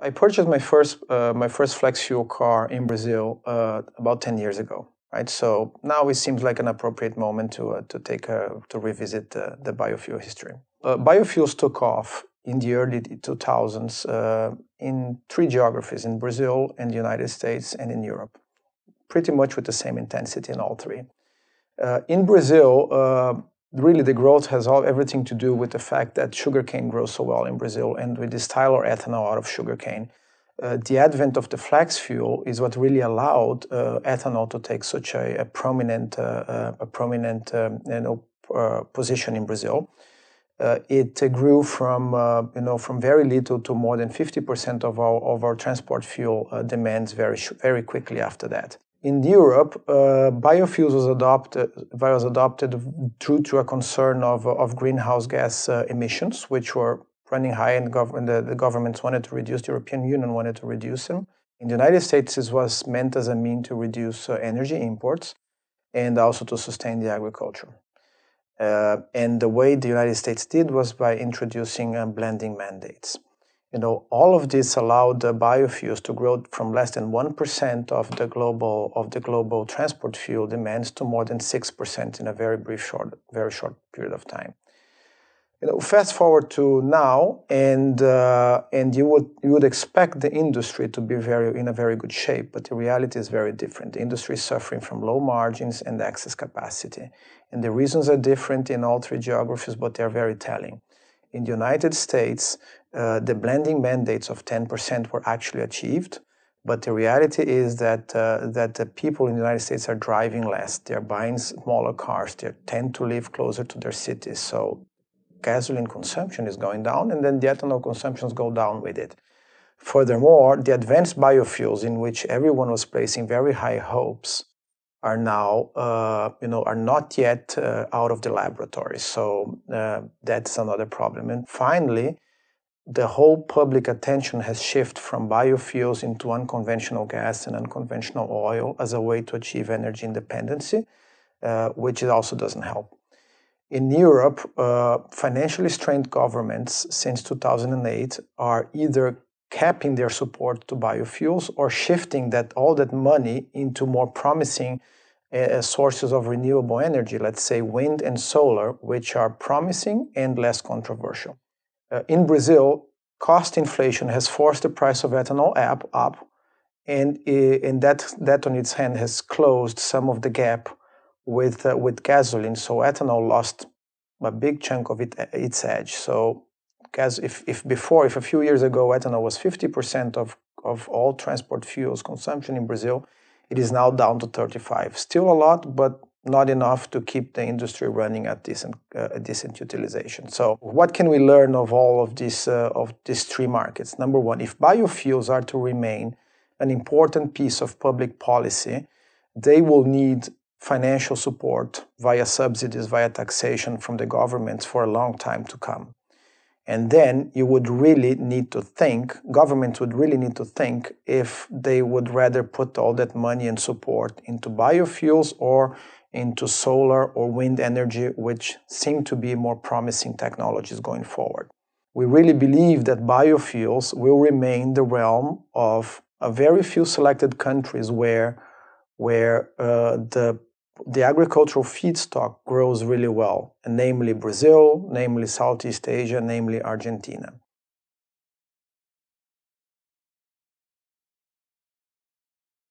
I purchased my first flex fuel car in Brazil about 10 years ago, right? So now it seems like an appropriate moment to revisit the biofuel history. Biofuels took off in the early 2000s in three geographies: in Brazil, in the United States, and in Europe, pretty much with the same intensity in all three. In Brazil, really the growth has everything to do with the fact that sugarcane grows so well in Brazil, and we distill our ethanol out of sugarcane. The advent of the flax fuel is what really allowed ethanol to take such a prominent position in Brazil. It grew from very little to more than 50% of our transport fuel demands very quickly after that. In Europe, biofuels was adopted due to a concern of greenhouse gas emissions, which were running high, and the governments wanted to reduce. The European Union wanted to reduce them. In the United States, this was meant as a means to reduce energy imports and also to sustain the agriculture. And the way the United States did was by introducing blending mandates. All of this allowed the biofuels to grow from less than 1% of the global transport fuel demands to more than 6% in a very short period of time. Fast forward to now, and you would expect the industry to be in a very good shape, but the reality is very different. The industry is suffering from low margins and excess capacity, and the reasons are different in all three geographies, but they are very telling. In the United States, the blending mandates of 10% were actually achieved, but the reality is that the people in the United States are driving less. They're buying smaller cars. They tend to live closer to their cities. So gasoline consumption is going down, and then the ethanol consumptions go down with it. Furthermore, the advanced biofuels, in which everyone was placing very high hopes, are now, are not yet out of the laboratory. So that's another problem. And finally, the whole public attention has shifted from biofuels into unconventional gas and unconventional oil as a way to achieve energy independency, which it also doesn't help. In Europe, financially strained governments since 2008 are either capping their support to biofuels or shifting all that money into more promising sources of renewable energy, let's say wind and solar, which are promising and less controversial. In Brazil, cost inflation has forced the price of ethanol up, and that on its hand has closed some of the gap with gasoline. So ethanol lost a big chunk of its edge. So if a few years ago ethanol was 50% of all transport fuels consumption in Brazil, it is now down to 35%. Still a lot, but not enough to keep the industry running at decent utilization. So what can we learn of all of these three markets? Number one, if biofuels are to remain an important piece of public policy, they will need financial support via subsidies, via taxation from the governments for a long time to come. And then governments would really need to think if they would rather put all that money and support into biofuels or into solar or wind energy, which seem to be more promising technologies going forward. We really believe that biofuels will remain the realm of a very few selected countries where the agricultural feedstock grows really well, namely Brazil, namely Southeast Asia, namely Argentina.